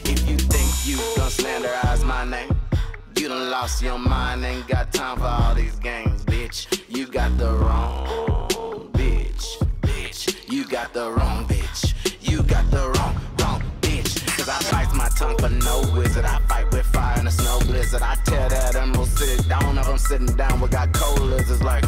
If you think you gon' slanderize my name, you done lost your mind, ain't got time for all these games, bitch. You got the wrong bitch. You got the wrong bitch. You got the wrong bitch. Cause I bite my tongue for no wizard. I fight with fire in a snow blizzard. I tell that emerald sit down. If I'm sitting down, we got cold lizards like,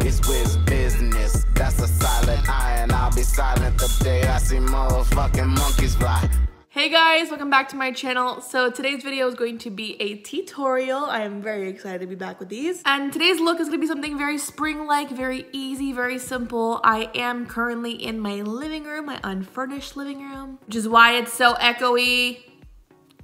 it's Wiz business. That's a silent eye, and I'll be silent the day I see motherfucking monkeys fly. Hey guys, welcome back to my channel. So today's video is going to be a tutorial. I am very excited to be back with these. And today's look is going to be something very spring-like, very easy, very simple. I am currently in my living room, my unfurnished living room, which is why it's so echoey.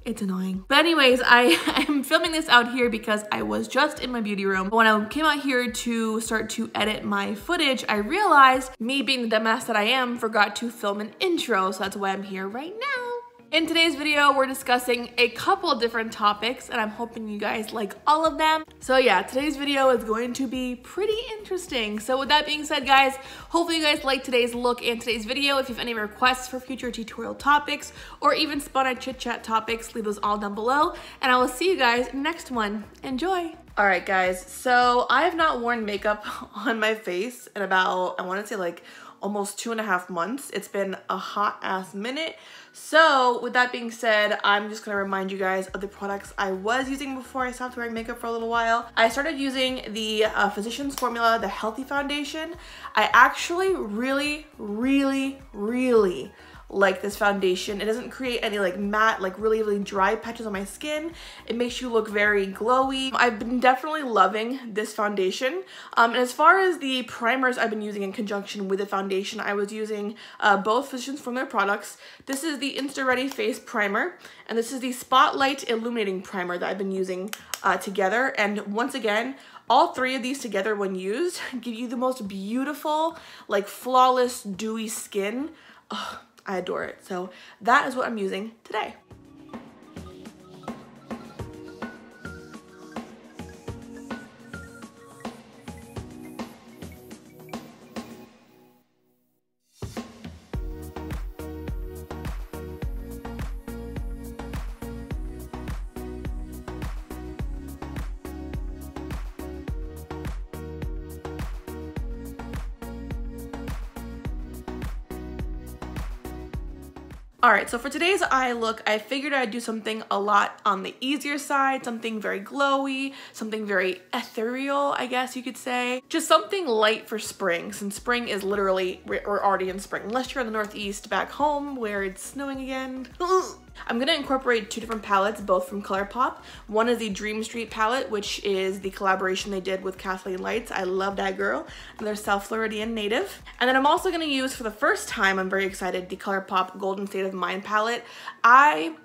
It's annoying. But anyways, I'm filming this out here because I was just in my beauty room. When I came out here to start to edit my footage, I realized, me being the dumbass that I am, forgot to film an intro. So that's why I'm here right now. In today's video, we're discussing a couple of different topics, and I'm hoping you guys like all of them. So yeah, today's video is going to be pretty interesting. So with that being said, guys, hopefully you guys like today's look and today's video. If you have any requests for future tutorial topics or even spun chit chat topics, leave those all down below, and I will see you guys in the next one. Enjoy. All right, guys, so I have not worn makeup on my face in about, I want to say like almost 2.5 months. It's been a hot ass minute. So with that being said, I'm just gonna remind you guys of the products I was using before I stopped wearing makeup for a little while. I started using the Physicians Formula, the Healthy Foundation. I actually really like this foundation. It doesn't create any like matte, like really dry patches on my skin. It makes you look very glowy. I've been definitely loving this foundation. And as far as the primers I've been using in conjunction with the foundation, I was using both Physicians Formula products. This is the Insta Ready Face Primer, and this is the Spotlight Illuminating Primer that I've been using together. And once again, all three of these together when used give you the most beautiful, like flawless, dewy skin. Ugh, I adore it. So that is what I'm using today. Alright, so for today's eye look, I figured I'd do something a lot on the easier side, something very glowy, something very ethereal, I guess you could say. Just something light for spring, since spring is literally, we're already in spring, unless you're in the Northeast back home where it's snowing again. I'm gonna incorporate two different palettes, both from ColourPop. One is the Dream Street palette, which is the collaboration they did with Kathleen Lights. I love that girl. And they're South Floridian native. And then I'm also gonna use, for the first time, I'm very excited, the ColourPop Golden State of Mind palette. I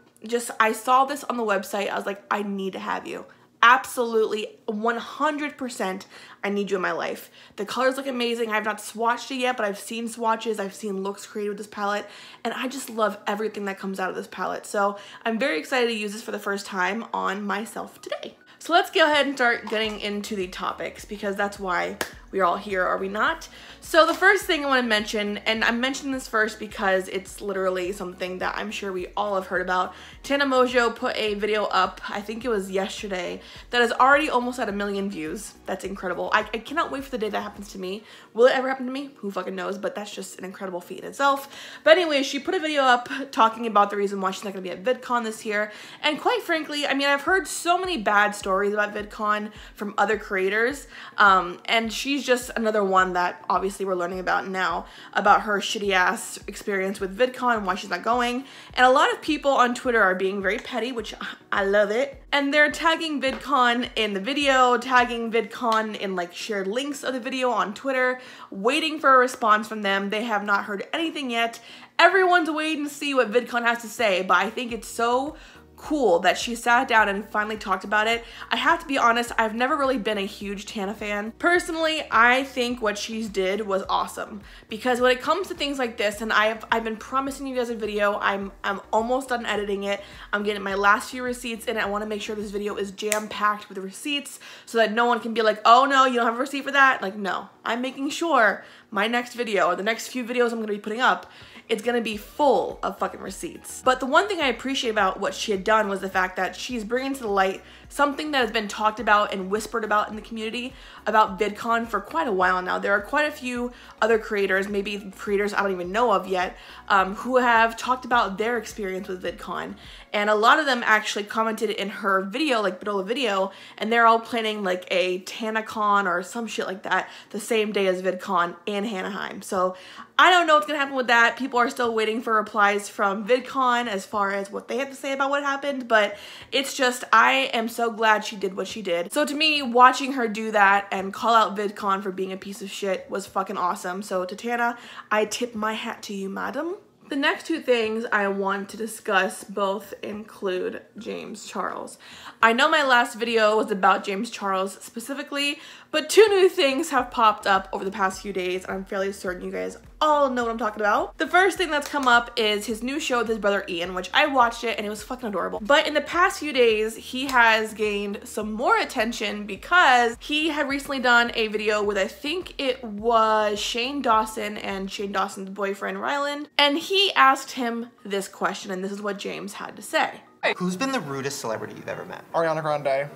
saw this on the website. I was like, I need to have you. Absolutely 100% I need you in my life. The colors look amazing. I have not swatched it yet, but I've seen swatches, I've seen looks created with this palette, and I just love everything that comes out of this palette. So I'm very excited to use this for the first time on myself today. So let's go ahead and start getting into the topics, because that's why we're all here, are we not? So the first thing I want to mention, and I'm mentioning this first because it's literally something that I'm sure we all have heard about. Tana Mongeau put a video up, I think it was yesterday, that is already almost at 1 million views. That's incredible. I cannot wait for the day that happens to me. Will it ever happen to me? Who fucking knows, but that's just an incredible feat in itself. But anyway, she put a video up talking about the reason why she's not gonna be at VidCon this year. And quite frankly, I mean, I've heard so many bad stories about VidCon from other creators, and she's just another one that obviously we're learning about now, about her shitty ass experience with VidCon and why she's not going. And a lot of people on Twitter are being very petty, which I love it. And they're tagging VidCon in the video, tagging VidCon in like shared links of the video on Twitter, waiting for a response from them. They have not heard anything yet. Everyone's waiting to see what VidCon has to say, but I think it's so cool that she sat down and finally talked about it. I have to be honest, I've never really been a huge Tana fan. Personally, I think what she did was awesome, because when it comes to things like this, and I've been promising you guys a video, I'm almost done editing it. I'm getting my last few receipts in it. I want to make sure this video is jam-packed with receipts so that no one can be like, oh no, you don't have a receipt for that. Like, no, I'm making sure my next video, or the next few videos I'm going to be putting up, it's gonna be full of fucking receipts. But the one thing I appreciate about what she had done was the fact that she's bringing to the light something that has been talked about and whispered about in the community about VidCon for quite a while now. There are quite a few other creators, maybe creators I don't even know of yet, who have talked about their experience with VidCon. And a lot of them actually commented in her video, like middle of the video, and they're all planning like a TanaCon or some shit like that the same day as VidCon in Anaheim. So I don't know what's gonna happen with that. People are still waiting for replies from VidCon as far as what they have to say about what happened, but it's just, I am so glad she did what she did. So to me, watching her do that and call out VidCon for being a piece of shit was fucking awesome. So to Tana, I tip my hat to you, madam. The next two things I want to discuss both include James Charles. I know my last video was about James Charles specifically, but two new things have popped up over the past few days, and I'm fairly certain you guys all know what I'm talking about. The first thing that's come up is his new show with his brother Ian, which I watched it and it was fucking adorable. But in the past few days, he has gained some more attention because he had recently done a video with, I think it was Shane Dawson and Shane Dawson's boyfriend Ryland, and he asked him this question, and this is what James had to say. Who's been the rudest celebrity you've ever met? Ariana Grande.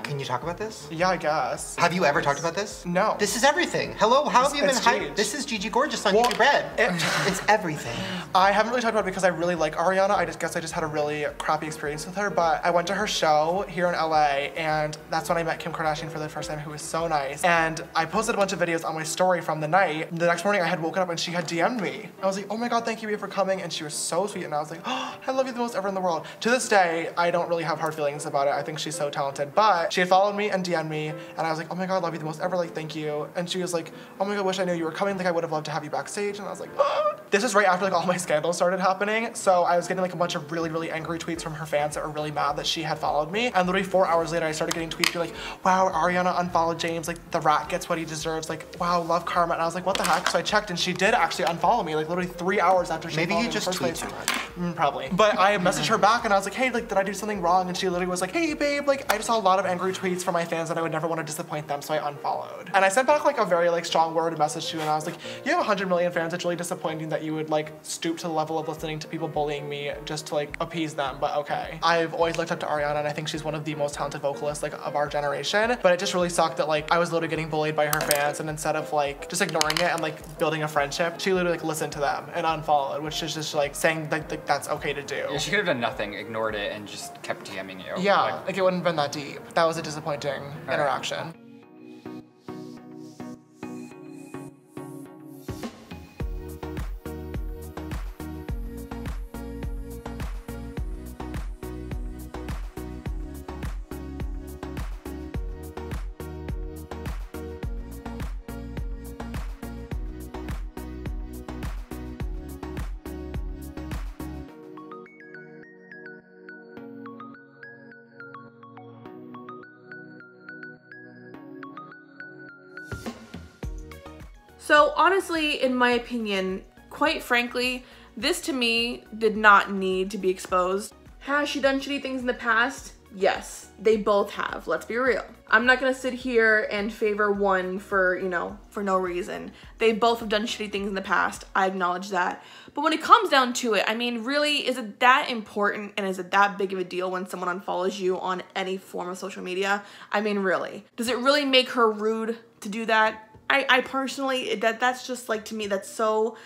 Can you talk about this? Yeah, I guess. Have you ever talked about this? No. This is everything. Hello, how have you been hyped? This is Gigi Gorgeous on YouTube Red. It's everything. I haven't really talked about it because I really like Ariana. I guess I just had a really crappy experience with her, but I went to her show here in LA, and that's when I met Kim Kardashian for the first time, who was so nice. And I posted a bunch of videos on my story from the night. The next morning I had woken up and she had DM'd me. I was like, oh my God, thank you for coming. And she was so sweet. And I was like, oh, I love you the most ever in the world. To this day, I don't really have hard feelings about it. I think she's so talented, but she had followed me and DM'd me, and I was like, oh my God, love you the most ever, like, thank you. And she was like, oh my God, wish I knew you were coming, like, I would have loved to have you backstage. And I was like, oh. This is right after, like, all my scandals started happening, so I was getting, like, a bunch of really, really angry tweets from her fans that were really mad that she had followed me, and literally 4 hours later, I started getting tweets being like, wow, Ariana unfollowed James, like, the rat gets what he deserves, like, wow, love karma. And I was like, what the heck? So I checked, and she did actually unfollow me, like, literally 3 hours after she Maybe followed you me just tweet too much. Probably. But I messaged her back, and I was like, hey, like, did I do something wrong? And she literally was like, hey babe, like, I just saw a lot of angry tweets from my fans and I would never want to disappoint them, so I unfollowed. And I sent back like a very like strong worded message to you, and I was like, you have 100 million fans, it's really disappointing that you would like stoop to the level of listening to people bullying me just to like appease them, but okay. I've always looked up to Ariana, and I think she's one of the most talented vocalists like of our generation, but it just really sucked that like I was literally getting bullied by her fans, and instead of like just ignoring it and like building a friendship, she literally like listened to them and unfollowed, which is just like saying like that's okay to do. Yeah, she could have done nothing, ignored it, and just kept DMing you. Yeah, like it wouldn't have been that deep. That was a disappointing interaction. So honestly, in my opinion, quite frankly, this to me did not need to be exposed. Has she done shitty things in the past? Yes, they both have, let's be real. I'm not gonna sit here and favor one for, you know, for no reason. They both have done shitty things in the past, I acknowledge that. But when it comes down to it, I mean, really, is it that important and is it that big of a deal when someone unfollows you on any form of social media? I mean, really. Does it really make her rude to do that? I personally, that's just like, to me, that's so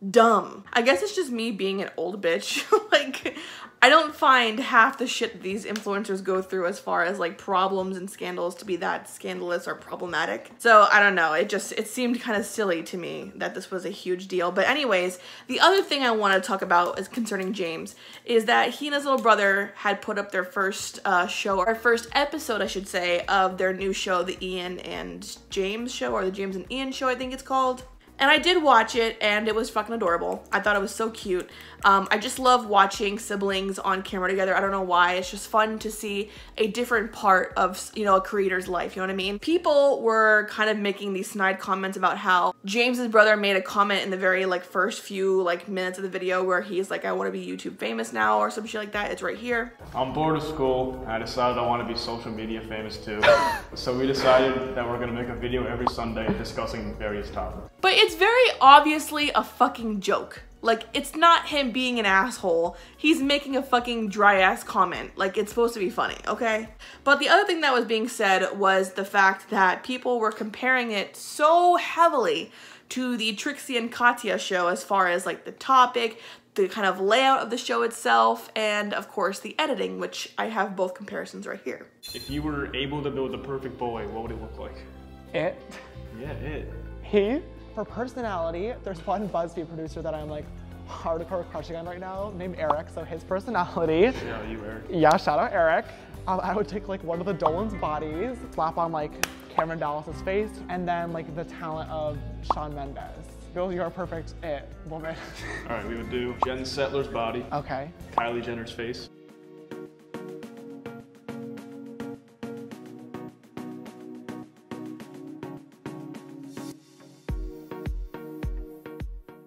dumb. I guess it's just me being an old bitch. Like, I don't find half the shit that these influencers go through as far as like problems and scandals to be that scandalous or problematic. So I don't know, it seemed kind of silly to me that this was a huge deal. But anyways, the other thing I want to talk about is concerning James, is that he and his little brother had put up their first show, or first episode I should say, of their new show, the Ian and James show, or the James and Ian show I think it's called. And I did watch it, and it was fucking adorable. I thought it was so cute. I just love watching siblings on camera together. I don't know why. It's just fun to see a different part of, you know, a creator's life, you know what I mean? People were kind of making these snide comments about how James's brother made a comment in the very like first few like minutes of the video where he's like, I want to be YouTube famous now, or some shit like that. It's right here. I'm bored of school, and I decided I want to be social media famous too. So we decided that we're gonna make a video every Sunday discussing various topics. But it's very obviously a fucking joke. Like, it's not him being an asshole. He's making a fucking dry ass comment. Like, it's supposed to be funny, okay? But the other thing that was being said was the fact that people were comparing it so heavily to the Trixie and Katya show as far as like the topic, the kind of layout of the show itself, and of course the editing, which I have both comparisons right here. If you were able to build the perfect boy, what would it look like? It. Yeah, it. He. For personality, there's one BuzzFeed producer that I'm like hardcore crushing on right now, named Eric. So his personality. Shout out you, Eric. Yeah, shout out Eric. I would take like one of the Dolan's bodies, slap on like Cameron Dallas's face, and then like the talent of Shawn Mendes. Build your perfect it woman. All right, we would do Jen Settler's body. Okay. Kylie Jenner's face.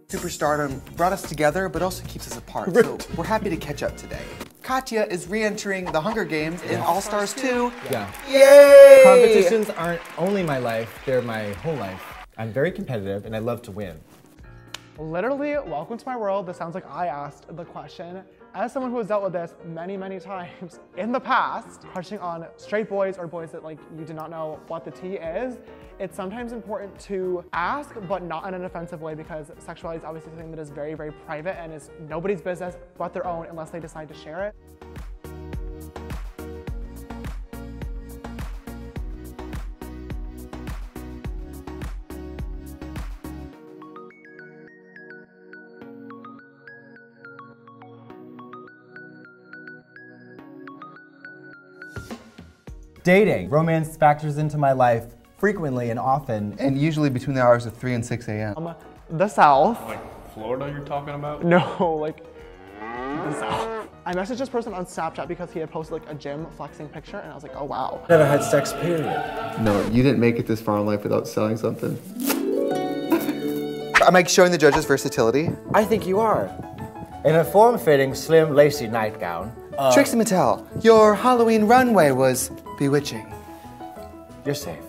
Superstardom brought us together, but also keeps us apart. So we're happy to catch up today. Katya is re-entering the Hunger Games in All Stars 2. Yeah. Yay! Competitions aren't only my life, they're my whole life. I'm very competitive and I love to win. Literally, welcome to my world. This sounds like I asked the question. As someone who has dealt with this many, many times in the past, crushing on straight boys or boys that like you do not know what the tea is, it's sometimes important to ask, but not in an offensive way, because sexuality is obviously something that is very, very private and is nobody's business but their own unless they decide to share it. Dating. Romance factors into my life frequently and often. And usually between the hours of 3 and 6 a.m. The South. Like Florida you're talking about? No, like the South. I messaged this person on Snapchat because he had posted like a gym flexing picture, and I was like, oh wow. Never had sex, period. No, you didn't make it this far in life without selling something. Am I showing the judges versatility? I think you are. In a form-fitting, slim, lacy nightgown. Trixie Mattel, your Halloween runway was bewitching. You're safe.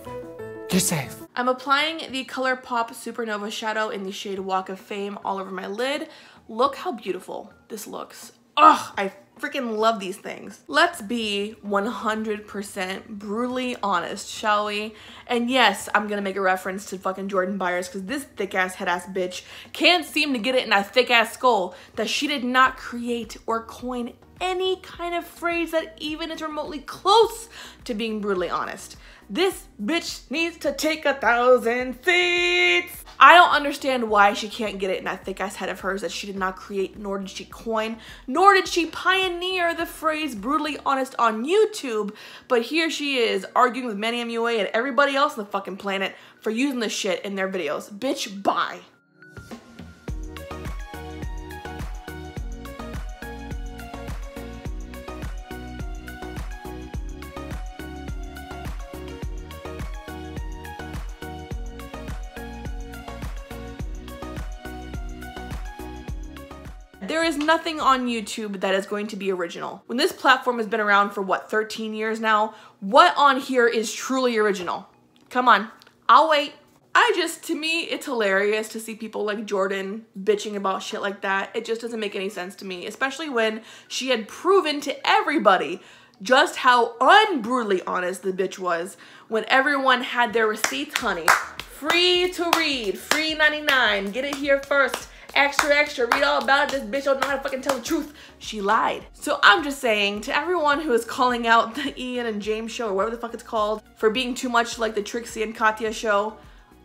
You're safe. I'm applying the ColourPop Supernova Shadow in the shade Walk of Fame all over my lid. Look how beautiful this looks. Ugh, I freaking love these things. Let's be 100% brutally honest, shall we? And yes, I'm gonna make a reference to fucking Jordan Byers, because this thick-ass head-ass bitch can't seem to get it in that thick-ass skull that she did not create or coin any kind of phrase that even is remotely close to being brutally honest. This bitch needs to take 1,000 seats. I don't understand why she can't get it in that thick ass head of hers that she did not create, nor did she coin, nor did she pioneer the phrase brutally honest on YouTube. But here she is arguing with Manny MUA and everybody else on the fucking planet for using this shit in their videos. Bitch, bye. There is nothing on YouTube that is going to be original. When this platform has been around for what, 13 years now, what on here is truly original? Come on, I'll wait. To me, it's hilarious to see people like Jordan bitching about shit like that. It just doesn't make any sense to me, especially when she had proven to everybody just how unbrutally honest the bitch was when everyone had their receipts, honey. Free to read, free 99, get it here first. Extra, extra, read all about it. This bitch don't know how to fucking tell the truth. She lied. So I'm just saying to everyone who is calling out the Ian and James show, or whatever the fuck it's called, for being too much like the Trixie and Katya show,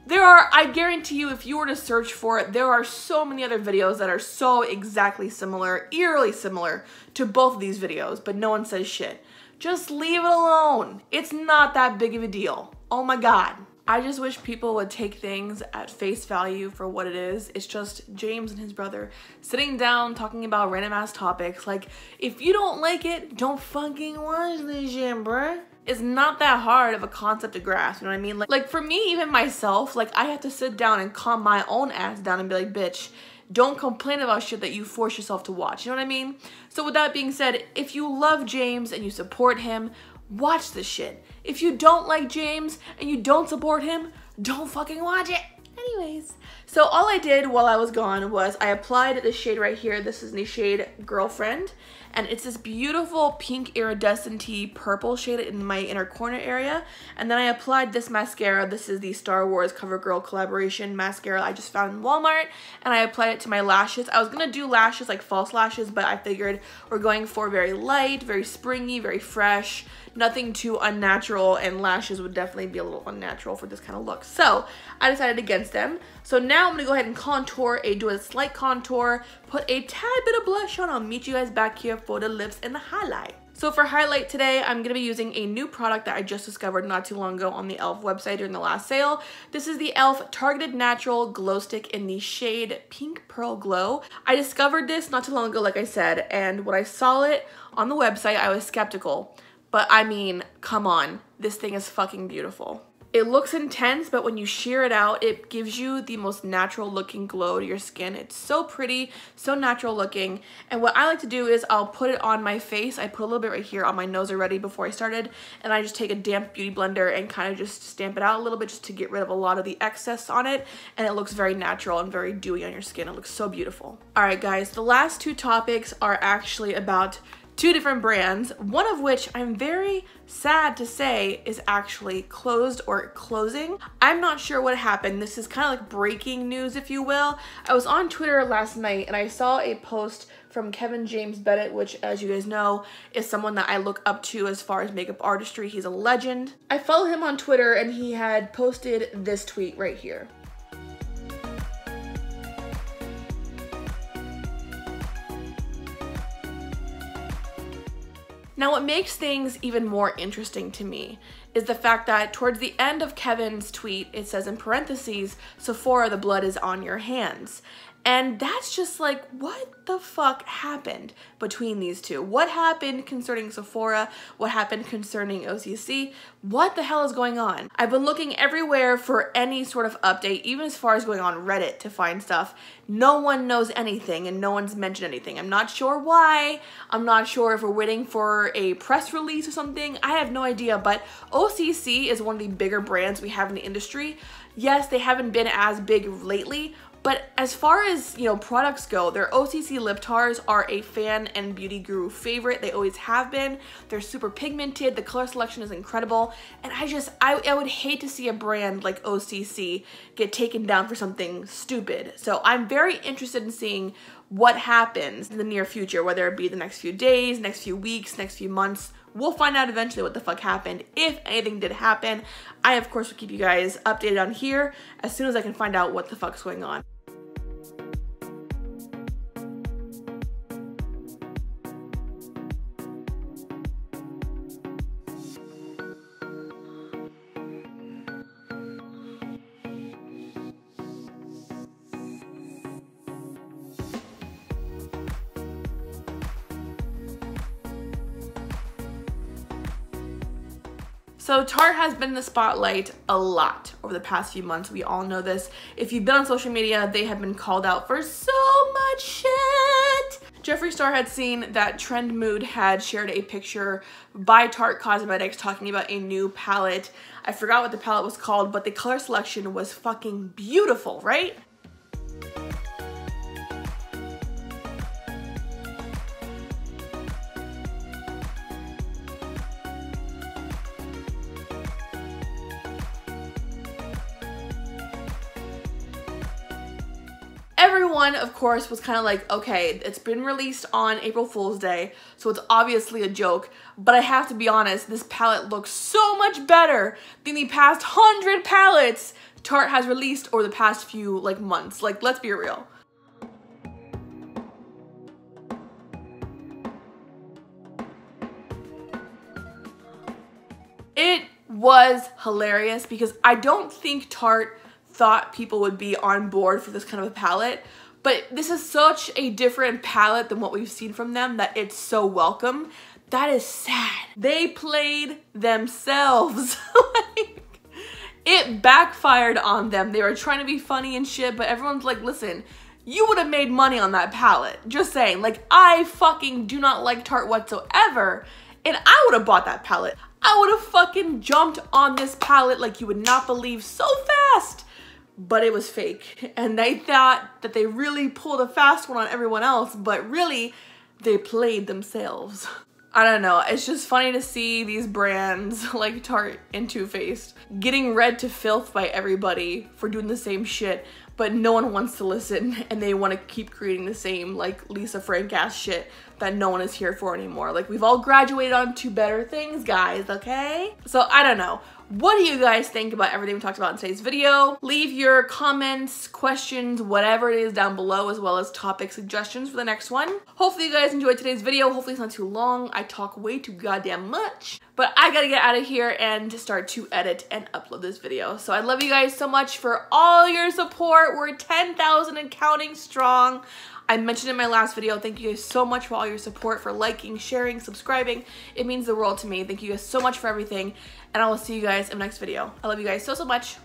I guarantee you, if you were to search for it, there are so many other videos that are so exactly similar, eerily similar to both of these videos, but no one says shit. Just leave it alone. It's not that big of a deal. Oh my God. I just wish people would take things at face value for what it is. It's just James and his brother sitting down talking about random ass topics. Like, if you don't like it, don't fucking watch this shit, bruh. It's not that hard of a concept to grasp, you know what I mean? Like for me, even myself, like I have to sit down and calm my own ass down and be like, bitch, don't complain about shit that you force yourself to watch, you know what I mean? So with that being said, if you love James and you support him, watch this shit. If you don't like James and you don't support him, don't fucking watch it. Anyways, so all I did while I was gone was I applied the shade right here. This is the shade Girlfriend, and it's this beautiful pink iridescent-y purple shade in my inner corner area. And then I applied this mascara. This is the Star Wars CoverGirl collaboration mascara I just found in Walmart, and I applied it to my lashes. I was gonna do lashes, like false lashes, but I figured we're going for very light, very springy, very fresh, nothing too unnatural, and lashes would definitely be a little unnatural for this kind of look. So I decided against them. So now I'm gonna go ahead and contour, do a slight contour, put a tad bit of blush on. I'll meet you guys back here for the lips and the highlight. So for highlight today, I'm gonna be using a new product that I just discovered not too long ago on the e.l.f. website during the last sale. This is the e.l.f. Targeted Natural Glow Stick in the shade Pink Pearl Glow. I discovered this not too long ago, like I said, and when I saw it on the website, I was skeptical. But I mean, come on, this thing is fucking beautiful. It looks intense, but when you sheer it out, it gives you the most natural looking glow to your skin. It's so pretty, so natural looking. And what I like to do is I'll put it on my face. I put a little bit right here on my nose already before I started, and I just take a damp beauty blender and kind of just stamp it out a little bit just to get rid of a lot of the excess on it. And it looks very natural and very dewy on your skin. It looks so beautiful. All right, guys, the last two topics are actually about two different brands, one of which I'm very sad to say is actually closed or closing. I'm not sure what happened. This is kind of like breaking news, if you will. I was on Twitter last night and I saw a post from Kevin James Bennett, which, as you guys know, is someone that I look up to as far as makeup artistry. He's a legend. I follow him on Twitter and he had posted this tweet right here. Now, what makes things even more interesting to me is the fact that towards the end of Kevin's tweet, it says in parentheses, Sephora, the blood is on your hands. And that's just like, what the fuck happened between these two? What happened concerning Sephora? What happened concerning OCC? What the hell is going on? I've been looking everywhere for any sort of update, even as far as going on Reddit to find stuff. No one knows anything and no one's mentioned anything. I'm not sure why. I'm not sure if we're waiting for a press release or something. I have no idea, but OCC is one of the bigger brands we have in the industry. Yes, they haven't been as big lately, but as far as, you know, products go, their OCC lip tars are a fan and beauty guru favorite. They always have been. They're super pigmented. The color selection is incredible. And I would hate to see a brand like OCC get taken down for something stupid. So I'm very interested in seeing what happens in the near future, whether it be the next few days, next few weeks, next few months. We'll find out eventually what the fuck happened, if anything did happen. I, of course, will keep you guys updated on here as soon as I can find out what the fuck's going on. So Tarte has been in the spotlight a lot over the past few months. We all know this. If you've been on social media, they have been called out for so much shit. Jeffree Star had seen that Trend Mood had shared a picture by Tarte Cosmetics talking about a new palette. I forgot what the palette was called, but the color selection was fucking beautiful, right? Everyone, of course, was kind of like, okay, it's been released on April Fool's Day, so it's obviously a joke, but I have to be honest, this palette looks so much better than the past 100 palettes Tarte has released over the past few, like, months. Like, let's be real. It was hilarious because I don't think Tarte thought people would be on board for this kind of a palette, but this is such a different palette than what we've seen from them that it's so welcome. That is sad. They played themselves. Like, it backfired on them. They were trying to be funny and shit, but everyone's like, listen, you would have made money on that palette. Just saying. Like, I fucking do not like Tarte whatsoever, and I would have bought that palette. I would have fucking jumped on this palette like you would not believe so fast. but it was fake. And they thought that they really pulled a fast one on everyone else, but really they played themselves. I don't know, it's just funny to see these brands like Tarte and Too Faced getting read to filth by everybody for doing the same shit, but no one wants to listen and they want to keep creating the same like Lisa Frank ass shit that no one is here for anymore. Like, we've all graduated on to better things, guys, okay? So I don't know. What do you guys think about everything we talked about in today's video? Leave your comments, questions, whatever it is down below, as well as topic suggestions for the next one. Hopefully you guys enjoyed today's video. Hopefully it's not too long. I talk way too goddamn much. But I gotta get out of here and start to edit and upload this video. So I love you guys so much for all your support. We're 10,000 and counting strong. I mentioned in my last video, thank you guys so much for all your support, for liking, sharing, subscribing. It means the world to me. Thank you guys so much for everything. And I will see you guys in the next video. I love you guys so, so much.